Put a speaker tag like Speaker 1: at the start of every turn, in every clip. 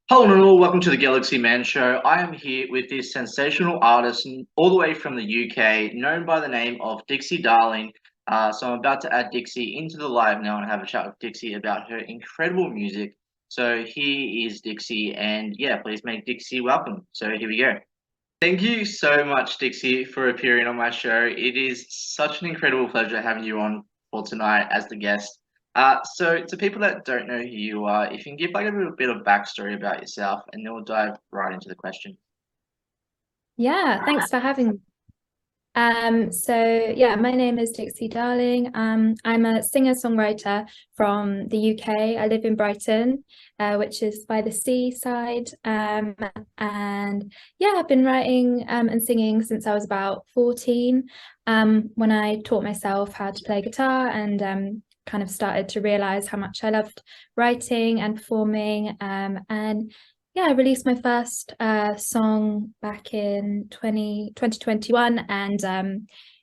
Speaker 1: Hello and all, welcome to the Galaxy Man Show. I am here with this sensational artist all the way from the UK, known by the name of Dixie Darling. So I'm about to add Dixie into the live now and have a chat with Dixie about her incredible music. So here is Dixie, and yeah, please make Dixie welcome. So here we go. Thank you so much, Dixie, for appearing on my show. It is such an incredible pleasure having you on for tonight as the guest. So to people that don't know who you are, if you can give like a little bit of backstory about yourself, and then we'll dive right into the question.
Speaker 2: Yeah, thanks for having me. So yeah, my name is Dixie Darling. I'm a singer-songwriter from the UK. I live in Brighton, which is by the seaside. And yeah, I've been writing and singing since I was about 14, when I taught myself how to play guitar and kind of started to realize how much I loved writing and performing. And yeah, I released my first song back in 2021, and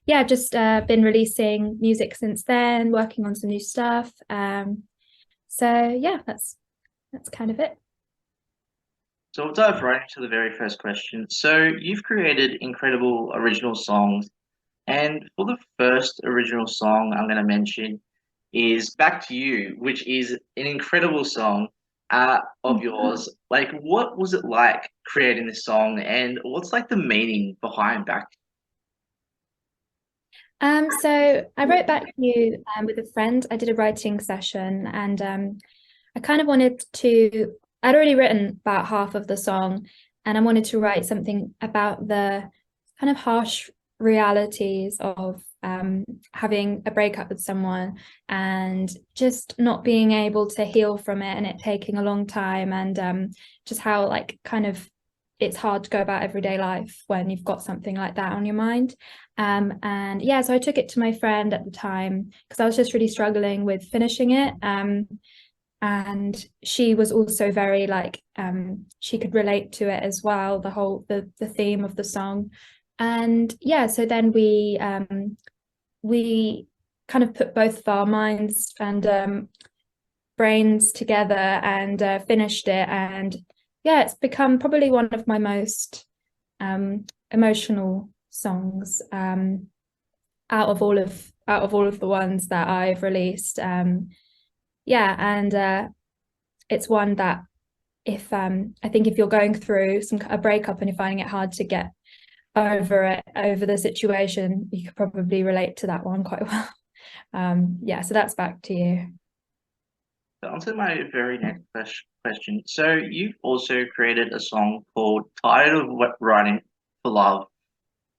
Speaker 2: yeah, I've just been releasing music since then, working on some new stuff. So yeah, that's kind of it.
Speaker 1: So we'll dive right into the very first question. So you've created incredible original songs, and for the first original song I'm going to mention is Back to You, which is an incredible song of yours. Like, what was it like creating this song, and what's like the meaning behind Back?
Speaker 2: So I wrote back to you with a friend. I did a writing session, and I kind of wanted to. I'd already written about half of the song, and I wanted to write something about the kind of harsh realities of having a breakup with someone and just not being able to heal from it, and it taking a long time, and just how like kind of it's hard to go about everyday life when you've got something like that on your mind. And yeah, so I took it to my friend at the time because I was just really struggling with finishing it. And she was also very like she could relate to it as well, the theme of the song. And yeah, so then we kind of put both of our minds and brains together and finished it. And yeah, it's become probably one of my most emotional songs out of all of the ones that I've released. Yeah, and it's one that if I think if you're going through a breakup and you're finding it hard to get over the situation, you could probably relate to that one quite well. Yeah, so that's Back to You.
Speaker 1: So on to my very next question. So you've also created a song called "Tired of Writing for Love."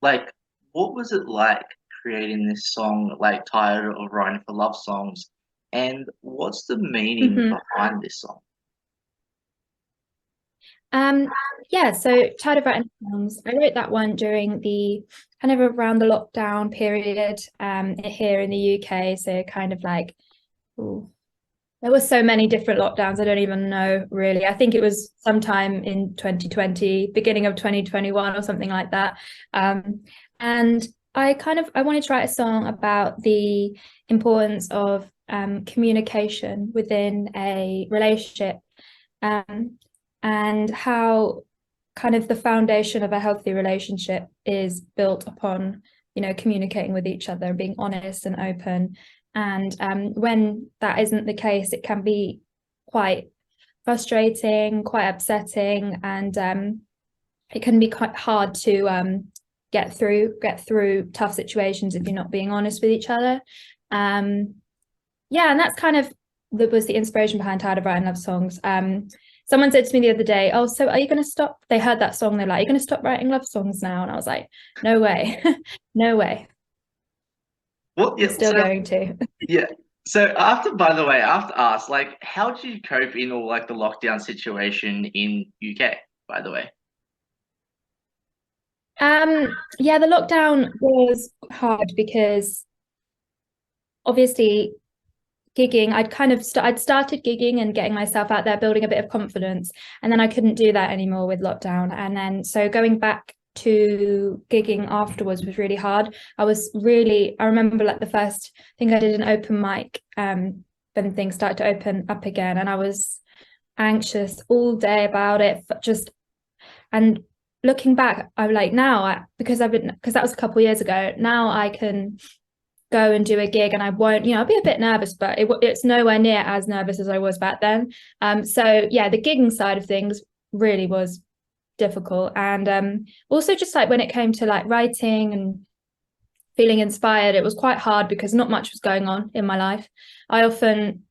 Speaker 1: Like, what was it like creating this song, like "Tired of Writing for Love" songs, and what's the meaning
Speaker 2: Mhm.
Speaker 1: behind this song?
Speaker 2: Um, yeah, so Child of Writing Songs, I wrote that one during the kind of around the lockdown period here in the UK. So kind of like, ooh, there were so many different lockdowns. I don't even know really. I think it was sometime in 2020, beginning of 2021 or something like that. And I wanted to write a song about the importance of communication within a relationship. Um, and how kind of the foundation of a healthy relationship is built upon, communicating with each other and being honest and open. And when that isn't the case, it can be quite frustrating, quite upsetting, and it can be quite hard to get through tough situations if you're not being honest with each other. Um, yeah, and that's kind of that was the inspiration behind Tired of Writing Love Songs. Someone said to me the other day, "Oh, so are you going to stop?" They heard that song, they're like, "Are you going to stop writing love songs now?" And I was like, "No way, no way.
Speaker 1: Well,
Speaker 2: I'm
Speaker 1: yeah.
Speaker 2: still
Speaker 1: So
Speaker 2: going to."
Speaker 1: yeah. So after, by the way, I have to ask, like, how did you cope in all like the lockdown situation in UK, by the way?
Speaker 2: Yeah, the lockdown was hard because obviously gigging, I'd started gigging and getting myself out there, building a bit of confidence, and then I couldn't do that anymore with lockdown. And then so going back to gigging afterwards was really hard. I remember like the first thing I did an open mic when things started to open up again, and I was anxious all day about it, just and looking back, I'm like because that was a couple of years ago. Now I can go and do a gig and I won't, I'll be a bit nervous, but it's nowhere near as nervous as I was back then. So yeah, the gigging side of things really was difficult. And also just like when it came to like writing and feeling inspired, it was quite hard because not much was going on in my life. I often,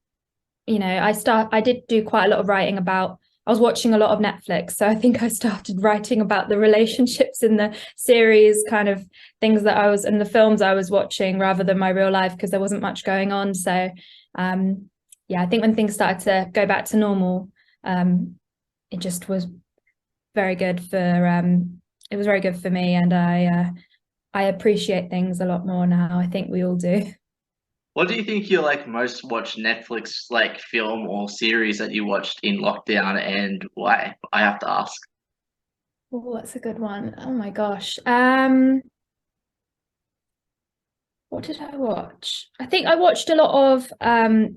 Speaker 2: I did do quite a lot of writing about, I was watching a lot of Netflix. So I think I started writing about the relationships in the series, kind of things that I was in the films I was watching rather than my real life because there wasn't much going on. So yeah, I think when things started to go back to normal, it just was very good for it was very good for me, and I appreciate things a lot more now. I think we all do.
Speaker 1: What do you think your like most watched Netflix like film or series that you watched in lockdown, and why? I have to ask.
Speaker 2: Oh, that's a good one. Oh my gosh. What did I watch? I think I watched a lot of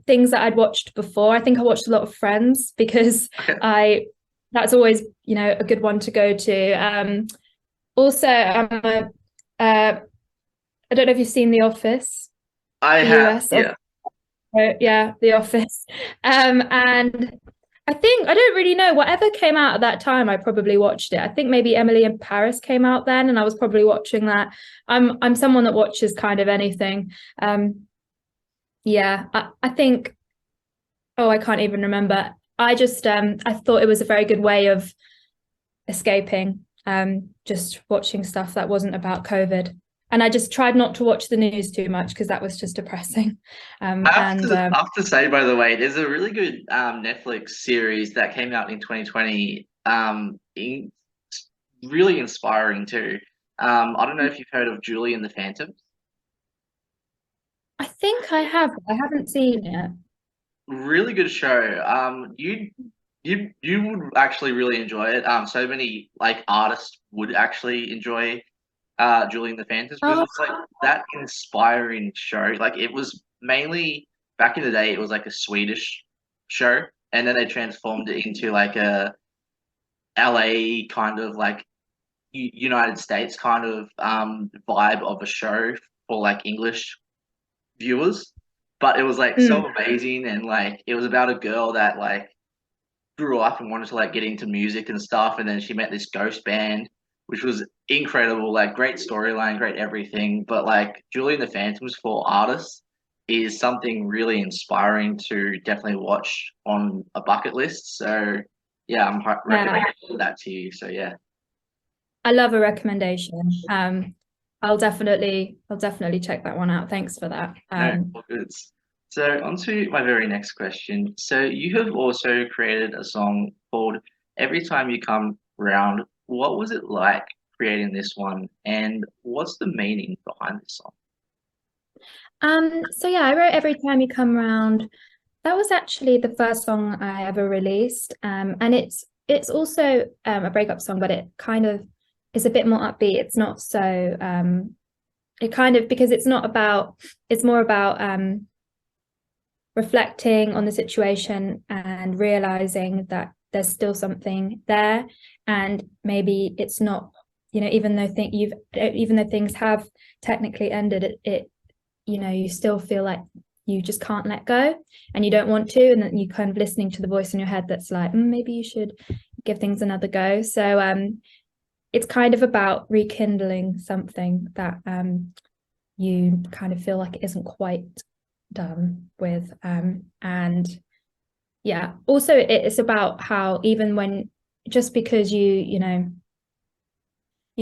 Speaker 2: things that I'd watched before. I think I watched a lot of Friends because
Speaker 1: Okay.
Speaker 2: that's always, a good one to go to. Also, I don't know if you've seen The Office,
Speaker 1: I
Speaker 2: the
Speaker 1: have,
Speaker 2: US.
Speaker 1: yeah.
Speaker 2: Yeah, The Office. And I think I don't really know. Whatever came out at that time, I probably watched it. I think maybe Emily in Paris came out then, and I was probably watching that. I'm someone that watches kind of anything. Yeah, I think. Oh, I can't even remember. I just I thought it was a very good way of escaping. Just watching stuff that wasn't about COVID. And I just tried not to watch the news too much because that was just depressing. And
Speaker 1: I have to say, by the way, there's a really good Netflix series that came out in 2020. Really inspiring too. I don't know if you've heard of Julie and the Phantoms.
Speaker 2: I think I have. I haven't seen it.
Speaker 1: Really good show. You would actually really enjoy it. So many like artists would actually enjoy Julie and the Phantoms because
Speaker 2: Oh,
Speaker 1: it's like that inspiring show. Like it was mainly back in the day, it was like a Swedish show, and then they transformed it into like a LA kind of like United States kind of vibe of a show for like English viewers. But it was like so
Speaker 2: mm,
Speaker 1: amazing, and like it was about a girl that like grew up and wanted to like get into music and stuff, and then she met this ghost band, which was incredible. Like great storyline, great everything. But like Julie and the Phantoms for artists is something really inspiring to definitely watch on a bucket list. So yeah, I'm
Speaker 2: yeah.
Speaker 1: recommending that to you. So yeah.
Speaker 2: I love a recommendation. I'll definitely check that one out. Thanks for that.
Speaker 1: No, all good. So on to my very next question. So you have also created a song called Every Time You Come Round. What was it like creating this one, and what's the meaning behind this song?
Speaker 2: So yeah, I wrote Every Time You Come Round. That was actually the first song I ever released. And it's also a breakup song, but it kind of is a bit more upbeat. It's not so it kind of because it's more about reflecting on the situation and realizing that there's still something there, and maybe it's not, even though things have technically ended, it you still feel like you just can't let go and you don't want to, and then you kind of listening to the voice in your head that's like, maybe you should give things another go. So it's kind of about rekindling something that you kind of feel like it isn't quite done with. And yeah, also it's about how even when, just because you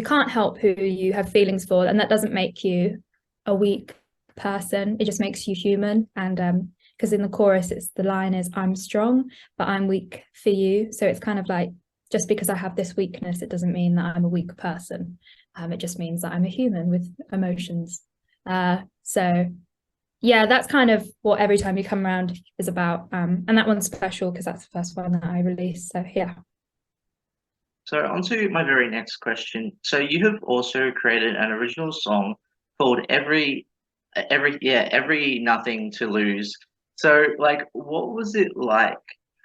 Speaker 2: can't help who you have feelings for, and that doesn't make you a weak person. It just makes you human. And because in the chorus, the line is, I'm strong, but I'm weak for you. So it's kind of like, just because I have this weakness, it doesn't mean that I'm a weak person. It just means that I'm a human with emotions. So yeah, that's kind of what Every Time You Come Around is about. And that one's special because that's the first one that I released. So yeah.
Speaker 1: So on to my very next question. So you have also created an original song called Every Nothing to Lose. So like what was it like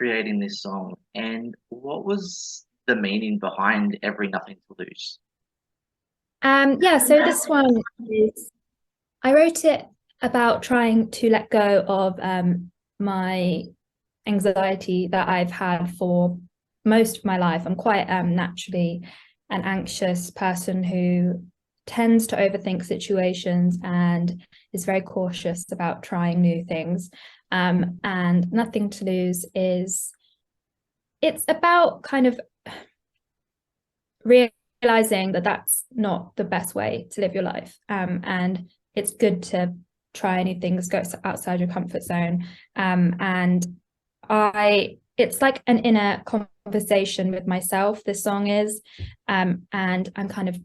Speaker 1: creating this song, and what was the meaning behind Every Nothing to Lose?
Speaker 2: Yeah, so this one is, I wrote it about trying to let go of my anxiety that I've had for most of my life. I'm quite naturally an anxious person who tends to overthink situations and is very cautious about trying new things. And Nothing to Lose it's about kind of realizing that that's not the best way to live your life. And it's good to try new things, go outside your comfort zone. And it's like an inner conversation with myself, this song is. And I'm kind of,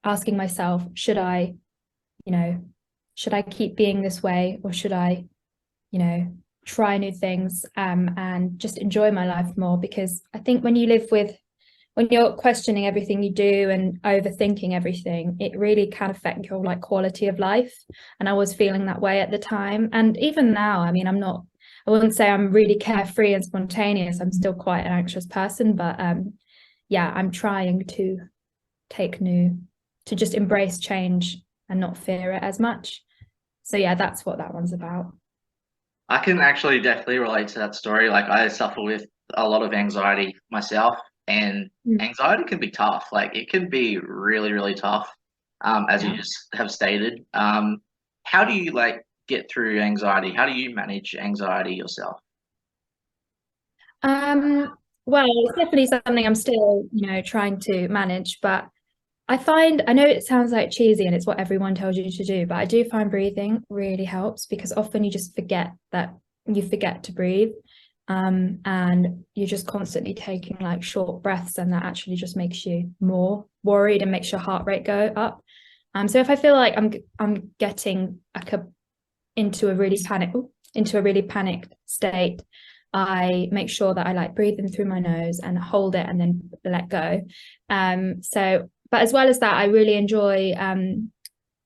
Speaker 2: asking myself, should I keep being this way, or should I, try new things, and just enjoy my life more? Because I think when you're questioning everything you do and overthinking everything, it really can affect your like quality of life. And I was feeling that way at the time. And even now, I mean, I wouldn't say I'm really carefree and spontaneous. I'm still quite an anxious person, but yeah, I'm trying to just embrace change and not fear it as much. So yeah, that's what that one's about.
Speaker 1: I can actually definitely relate to that story. Like, I suffer with a lot of anxiety myself, and anxiety can be tough. Like, it can be really, really tough, as you just have stated. How do you like get through anxiety? How do you manage anxiety yourself?
Speaker 2: Well, it's definitely something I'm still, trying to manage, but I know it sounds like cheesy and it's what everyone tells you to do, but I do find breathing really helps, because often you just forget to breathe. And you're just constantly taking like short breaths, and that actually just makes you more worried and makes your heart rate go up. So if I feel like I'm getting like into a really panicked state, I make sure that I like breathe in through my nose and hold it and then let go. But as well as that, I really enjoy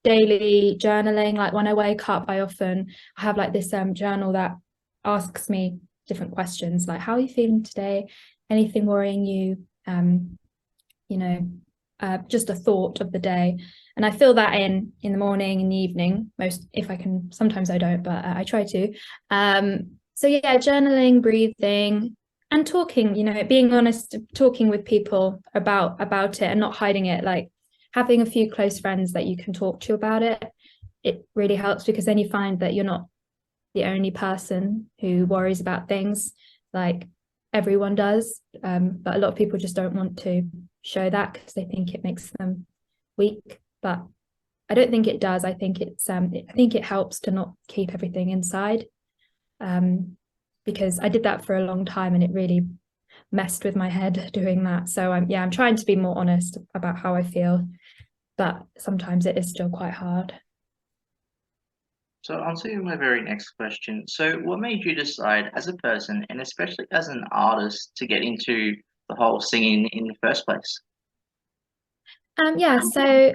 Speaker 2: daily journaling. Like when I wake up, I have like this journal that asks me different questions, like how are you feeling today? Anything worrying you? Just a thought of the day. And I fill that in the morning, in the evening, if I can. Sometimes I don't, but I try to. So yeah, journaling, breathing, and talking, being honest, talking with people about it and not hiding it. Like having a few close friends that you can talk to about it really helps, because then you find that you're not the only person who worries about things. Like everyone does, but a lot of people just don't want to show that because they think it makes them weak. But I don't think it does. I think it helps to not keep everything inside, because I did that for a long time and it really messed with my head doing that. So I'm trying to be more honest about how I feel, but sometimes it is still quite hard.
Speaker 1: So on to my very next question. So what made you decide as a person, and especially as an artist, to get into the whole singing in the first place?
Speaker 2: So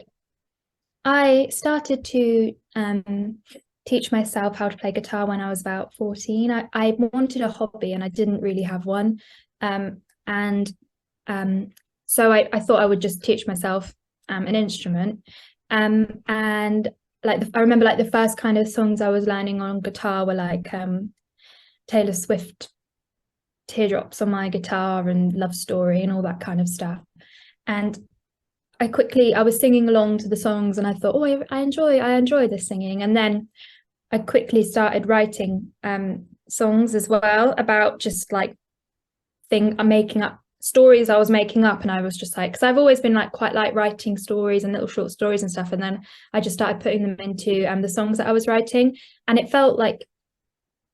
Speaker 2: I started to teach myself how to play guitar when I was about 14. I wanted a hobby and I didn't really have one. And so I thought I would just teach myself an instrument. And like I remember like the first kind of songs I was learning on guitar were like Taylor Swift, Teardrops on My Guitar, and Love Story and all that kind of stuff. And I was singing along to the songs and I thought, oh, I enjoy this singing. And then I quickly started writing songs as well about just like I'm making up stories I was making up. And I was just like, because I've always been like quite like writing stories and little short stories and stuff. And then I just started putting them into the songs that I was writing. And it felt like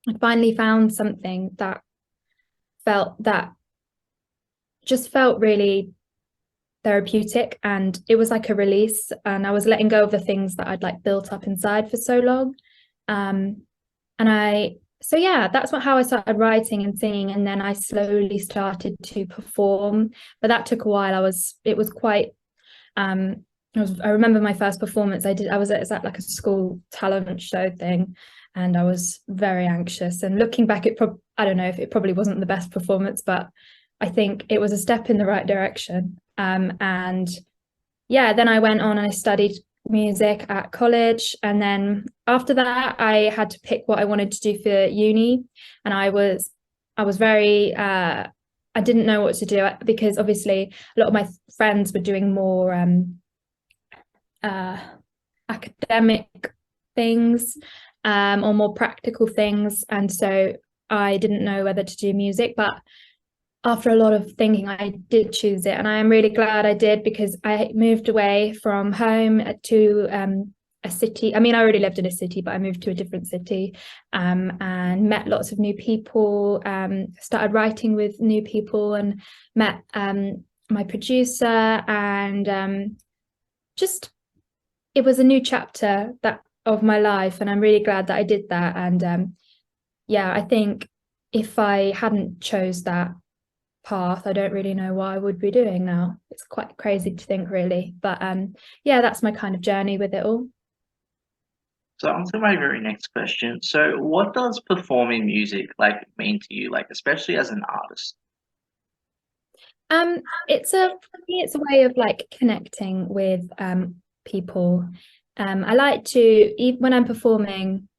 Speaker 2: I finally found something that just felt really therapeutic, and it was like a release, and I was letting go of the things that I'd like built up inside for so long. So yeah, that's how I started writing and singing, and then I slowly started to perform, but that took a while. It was quite I remember my first performance I was at like a school talent show thing, and I was very anxious. And looking back, I don't know if it probably wasn't the best performance, but I think it was a step in the right direction. And yeah, then I went on and I studied music at college, and then after that I had to pick what I wanted to do for uni, and I was very I didn't know what to do, because obviously a lot of my friends were doing more academic things, or more practical things, and so I didn't know whether to do music. But after a lot of thinking, I did choose it, and I am really glad I did, because I moved away from home to a city. I mean, I already lived in a city, but I moved to a different city, and met lots of new people, started writing with new people, and met my producer, and just it was a new chapter of my life, and I'm really glad that I did that. And yeah, I think if I hadn't chose that path, I don't really know what I would be doing now. It's quite crazy to think, really, but yeah, that's my kind of journey with it all.
Speaker 1: So on to my very next question. So what does performing music like mean to you, like especially as an artist?
Speaker 2: For me, it's a way of like connecting with people. I like to, even when I'm performing,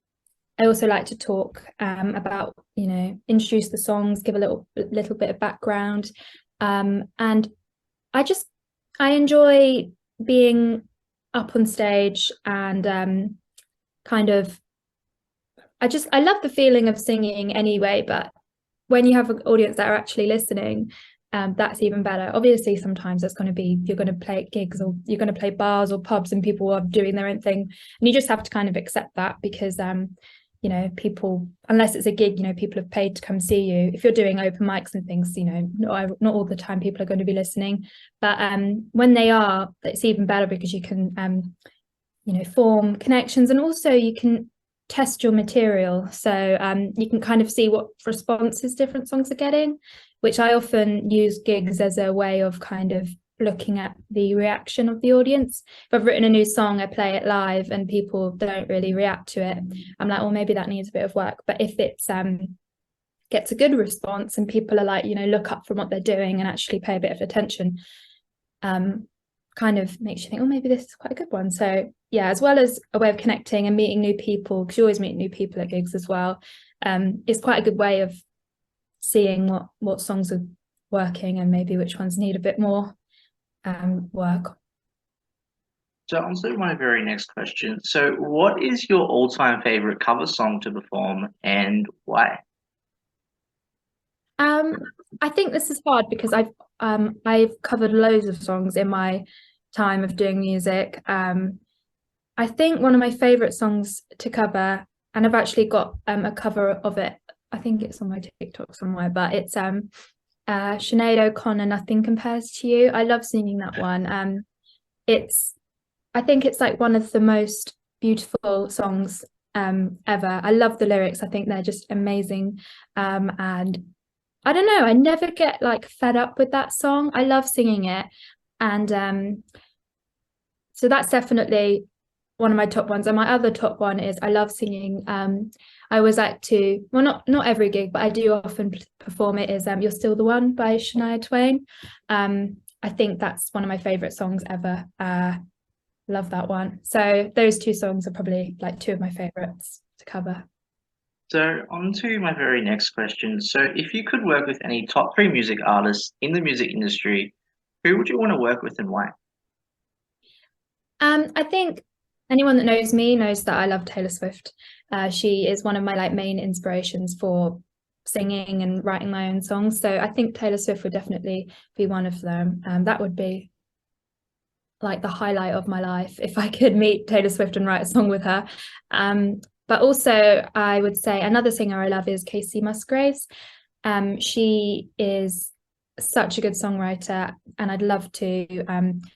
Speaker 2: I also like to talk about, introduce the songs, give a little bit of background, and I enjoy being up on stage, and kind of I love the feeling of singing anyway, but when you have an audience that are actually listening, that's even better. Obviously, sometimes it's going to be, you're going to play at gigs, or you're going to play bars or pubs, and people are doing their own thing, and you just have to kind of accept that, because people, unless it's a gig, people have paid to come see you. If you're doing open mics and things, not all the time people are going to be listening, but when they are, it's even better, because you can form connections, and also you can test your material, so you can kind of see what responses different songs are getting, which I often use gigs as a way of kind of looking at the reaction of the audience. If I've written a new song, I play it live and people don't really react to it, I'm like, well, maybe that needs a bit of work. But if it's gets a good response, and people are like, look up from what they're doing and actually pay a bit of attention, kind of makes you think, oh, maybe this is quite a good one. So yeah, as well as a way of connecting and meeting new people, because you always meet new people at gigs as well, it's quite a good way of seeing what songs are working, and maybe which ones need a bit more work.
Speaker 1: So on to my very next question. So what is your all-time favorite cover song to perform, and why?
Speaker 2: I think this is hard, because I've covered loads of songs in my time of doing music. I think one of my favorite songs to cover, and I've actually got a cover of it, I think it's on my TikTok somewhere, but it's Sinead O'Connor, Nothing Compares to You. I love singing that one. I think it's like one of the most beautiful songs ever. I love the lyrics. I think they're just amazing. And I don't know, I never get like fed up with that song. I love singing it. And so that's definitely one of my top ones. And my other top one is, I love singing. I always like to, well, not every gig, but I do often perform it, is You're Still the One by Shania Twain. I think that's one of my favorite songs ever. Love that one. So those two songs are probably like two of my favorites to cover.
Speaker 1: So on to my very next question. So if you could work with any top three music artists in the music industry, who would you want to work with and why?
Speaker 2: I think anyone that knows me knows that I love Taylor Swift. She is one of my like main inspirations for singing and writing my own songs. So I think Taylor Swift would definitely be one of them. That would be like the highlight of my life, if I could meet Taylor Swift and write a song with her. But also I would say another singer I love is Casey Musgraves. She is such a good songwriter, and I'd love to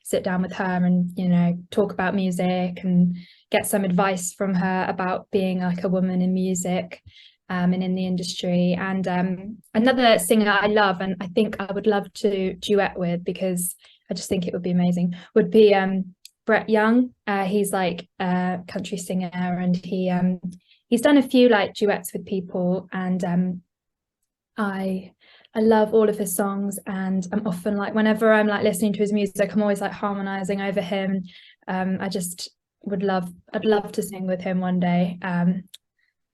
Speaker 2: sit down with her and talk about music and get some advice from her about being like a woman in music and in the industry. And another singer I love, and I think I would love to duet with, because I just think it would be amazing, would be Brett Young. He's like a country singer, and he's done a few like duets with people, and I love all of his songs, and I'm often like, whenever I'm like listening to his music, I'm always like harmonizing over him. I just I'd love to sing with him one day.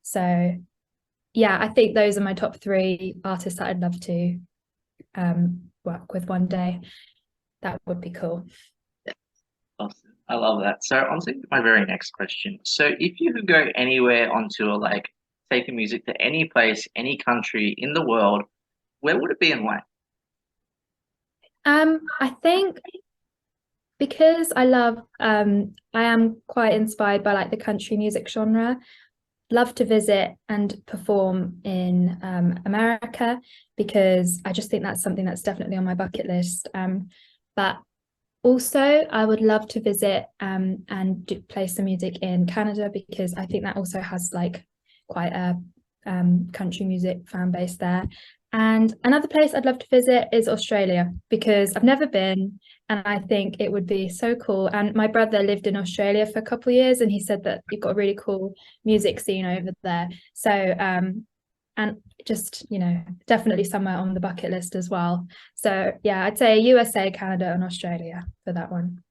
Speaker 2: So yeah, I think those are my top three artists that I'd love to work with one day. That would be cool.
Speaker 1: Awesome. I love that. So on to my very next question. So if you could go anywhere on tour, like taking music to any place, any country in the world, where would it be and why?
Speaker 2: I think because I am quite inspired by like the country music genre. Love to visit and perform in America, because I just think that's something that's definitely on my bucket list. But also, I would love to visit and play some music in Canada, because I think that also has like quite a country music fan base there. And another place I'd love to visit is Australia, because I've never been, and I think it would be so cool. And my brother lived in Australia for a couple of years, and he said that you've got a really cool music scene over there. So and just, you know, definitely somewhere on the bucket list as well. So yeah, I'd say USA, Canada, and Australia for that one.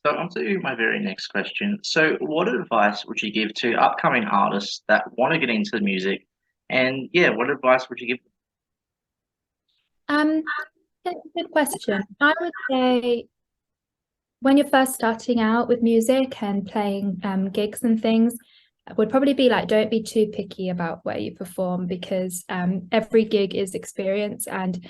Speaker 1: So on to my very next question. So what advice would you give to upcoming artists that want to get into the music? And yeah, what advice would you give?
Speaker 2: Um, that's a good question. I would say when you're first starting out with music and playing gigs and things, would probably be like, don't be too picky about where you perform, because every gig is experience, and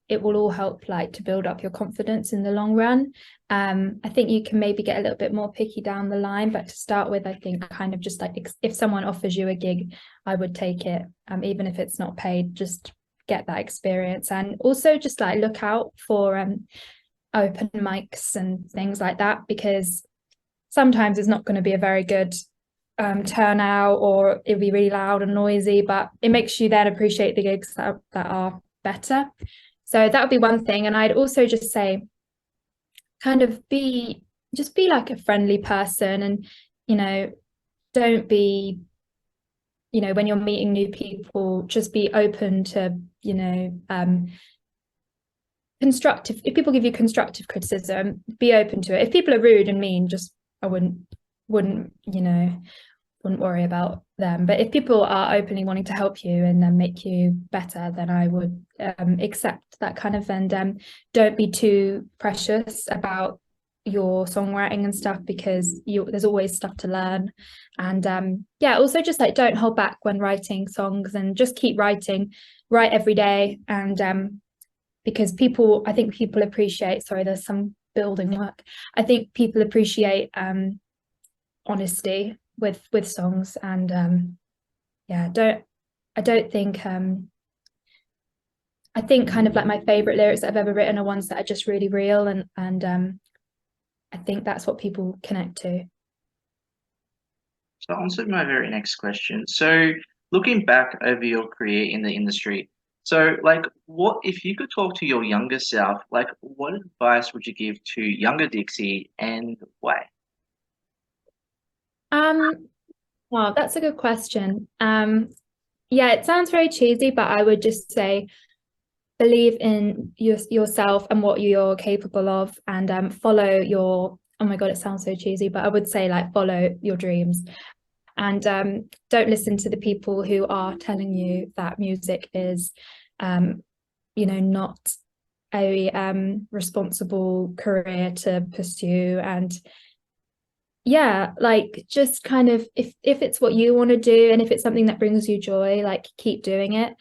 Speaker 2: it will all help like to build up your confidence in the long run. I think you can maybe get a little bit more picky down the line, but to start with, I think kind of just like if someone offers you a gig, I would take it, even if it's not paid. Just get that experience, and also just like look out for open mics and things like that, because sometimes it's not going to be a very good turnout, or it'll be really loud and noisy, but it makes you then appreciate the gigs that are better. So that would be one thing. And I'd also just say kind of be like a friendly person, and you know, don't be, you know, when you're meeting new people, just be open to, you know, constructive. If people give you constructive criticism, be open to it. If people are rude and mean, just I wouldn't, you know, wouldn't worry about them. But if people are openly wanting to help you and then make you better, then I would accept that kind of. And don't be too precious about your songwriting and stuff, because there's always stuff to learn. And yeah, also just like don't hold back when writing songs, and just keep writing, write every day. And because I think people appreciate, sorry, there's some building work. I think people appreciate honesty with songs. And yeah, I don't think I think kind of like my favorite lyrics that I've ever written are ones that are just really real, and I think that's what people connect to.
Speaker 1: So on to my very next question. So looking back over your career in the industry, so like what if you could talk to your younger self, like what advice would you give to younger Dixie and why?
Speaker 2: um wow, that's a good question. Yeah, it sounds very cheesy, but I would just say believe in yourself and what you're capable of, and follow your, oh my god, it sounds so cheesy, but I would say like follow your dreams. And don't listen to the people who are telling you that music is you know, not a responsible career to pursue. And yeah, like just kind of, if it's what you want to do, and if it's something that brings you joy, like keep doing it.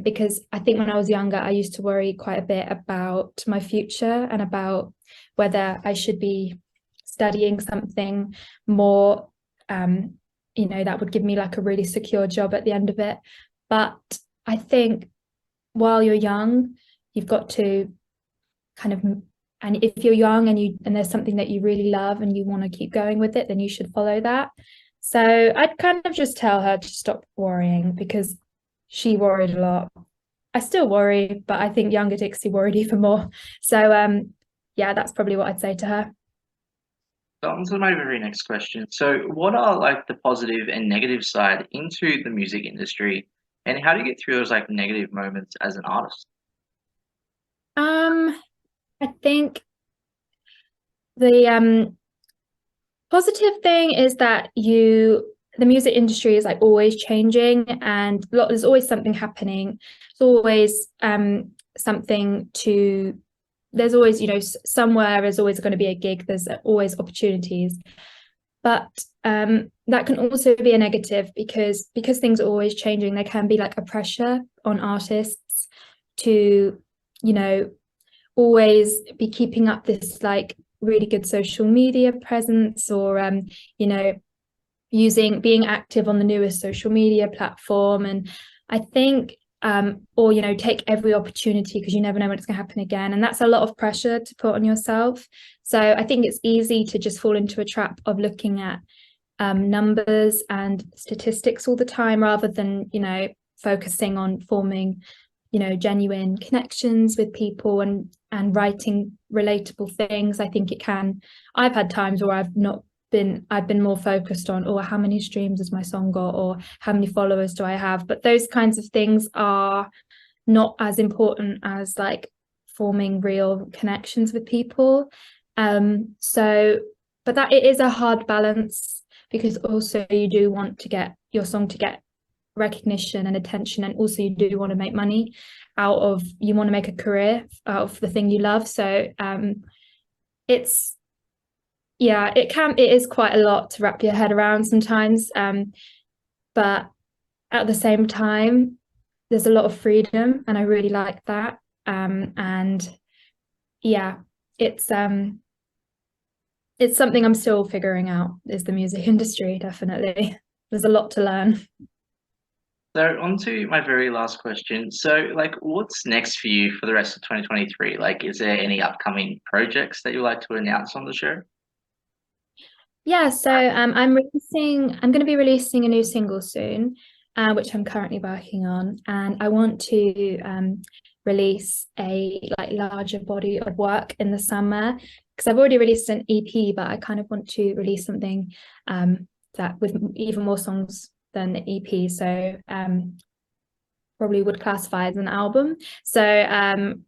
Speaker 2: Because I think when I was younger, I used to worry quite a bit about my future, and about whether I should be studying something more, you know, that would give me like a really secure job at the end of it. But I think while you're young, you've got to kind of, and if you're young and there's something that you really love and you want to keep going with it, then you should follow that. So I'd kind of just tell her to stop worrying, because she worried a lot. I still worry, but I think younger Dixie worried even more. So yeah, that's probably what I'd say to her.
Speaker 1: On to my very next question. So, what are like the positive and negative side into the music industry, and how do you get through those like negative moments as an artist?
Speaker 2: I think the positive thing is that the music industry is like always changing, and there's always something happening. It's always something to there's always, somewhere is always going to be a gig. There's always opportunities. But that can also be a negative because things are always changing. There can be like a pressure on artists to, always be keeping up this like really good social media presence, or being active on the newest social media platform. And I think or take every opportunity, because you never know when it's going to happen again, and that's a lot of pressure to put on yourself. So I think it's easy to just fall into a trap of looking at numbers and statistics all the time, rather than focusing on forming genuine connections with people and writing relatable things. I think I've had times where I've been more focused on, or how many streams has my song got, or how many followers do I have? But those kinds of things are not as important as like forming real connections with people. But that it is a hard balance, because also you do want to get your song to get recognition and attention, and also you do want to make money you want to make a career out of the thing you love. So it is quite a lot to wrap your head around sometimes, but at the same time there's a lot of freedom, and I really like that. And yeah, it's something I'm still figuring out, is the music industry. Definitely there's a lot to learn.
Speaker 1: So, on to my very last question. So, like, what's next for you for the rest of 2023? Like, is there any upcoming projects that you'd like to announce on the show?
Speaker 2: Yeah, so I'm going to be releasing a new single soon, which I'm currently working on, and I want to release a like larger body of work in the summer, because I've already released an EP, but I kind of want to release something that with even more songs than the EP. So probably would classify as an album. So I'm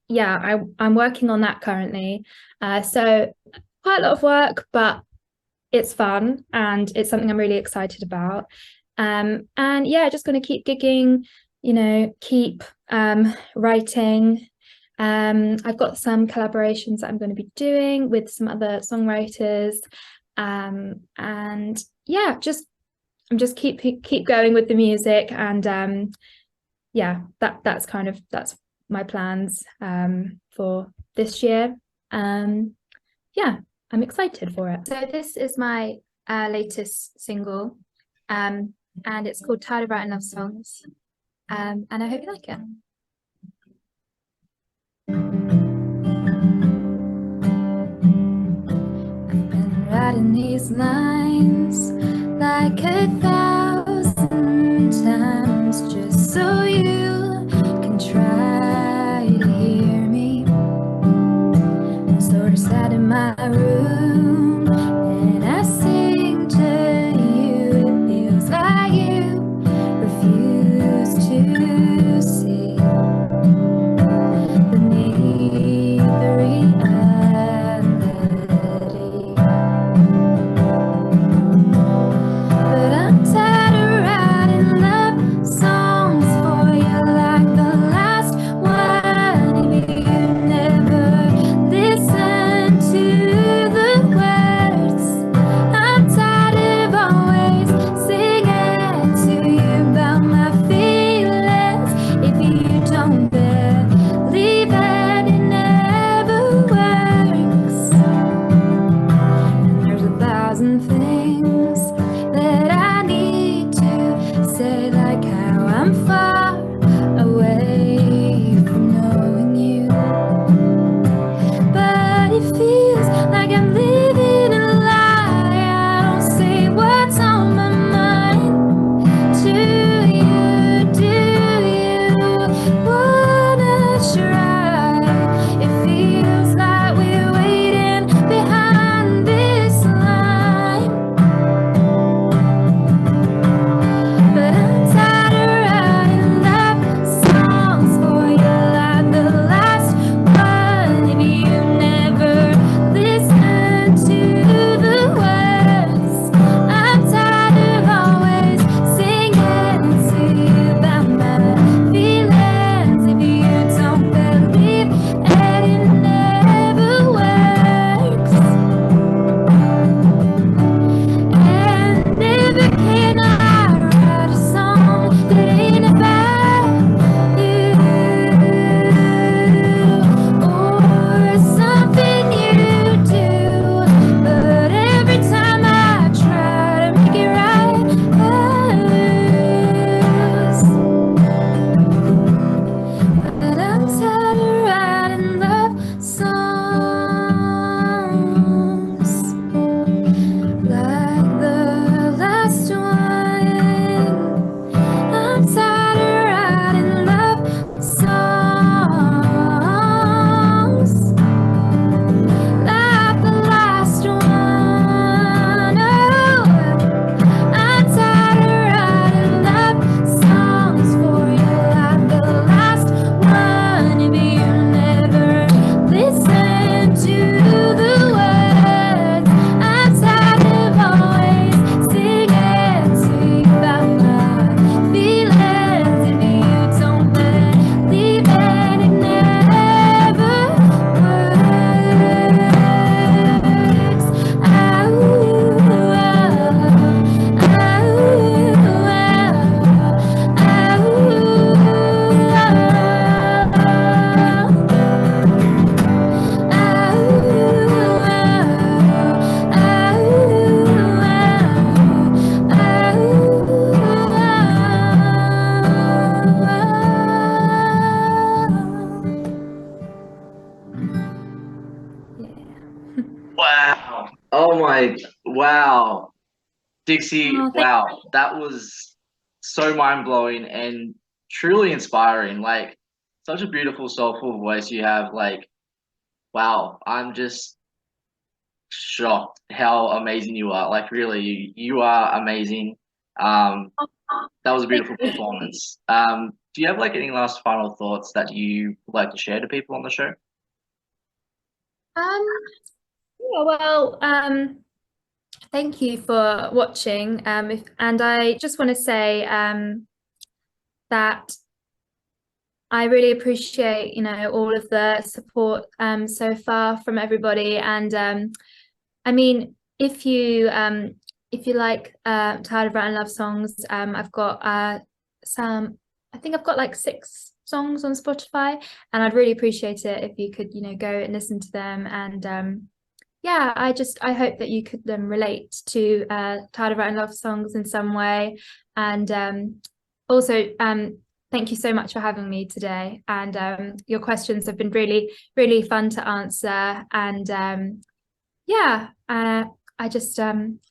Speaker 2: working on that currently. So quite a lot of work, but it's fun and it's something I'm really excited about. And yeah, just going to keep gigging, keep writing. I've got some collaborations that I'm going to be doing with some other songwriters. And yeah, I'm just keep going with the music, and yeah, that's my plans for this year. Yeah, I'm excited for it. So this is my latest single, and it's called Tired of Writing Love Songs, and I hope you like it. I've been writing these lines like 1,000 times, just so you can try to hear me. I'm sort of sat in my room and I sing to you. It feels like you refuse to see beneath the reality. But I'm tired of writing love songs for your
Speaker 1: Oh my, wow. Dixie,
Speaker 2: Oh, thank
Speaker 1: wow, that was so mind blowing and truly inspiring. Like, such a beautiful, soulful voice you have. Like, wow, I'm just shocked how amazing you are. Like, really, you are amazing. Um, that was a
Speaker 2: thank
Speaker 1: beautiful
Speaker 2: you.
Speaker 1: performance. Do you have like any last final thoughts that you would like to share to people on the show?
Speaker 2: Um, yeah, well, thank you for watching. And I just want to say that I really appreciate, all of the support so far from everybody. And I mean, if you like Tired of Writing Love Songs, I've got some. I think I've got like 6 songs on Spotify, and I'd really appreciate it if you could, go and listen to them. And yeah, I hope that you could relate to Tired of Writing Love Songs in some way. And also, thank you so much for having me today. And your questions have been really, really fun to answer. And yeah, I just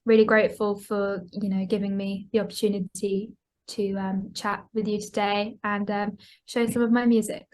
Speaker 2: really grateful for giving me the opportunity to chat with you today and show some of my music.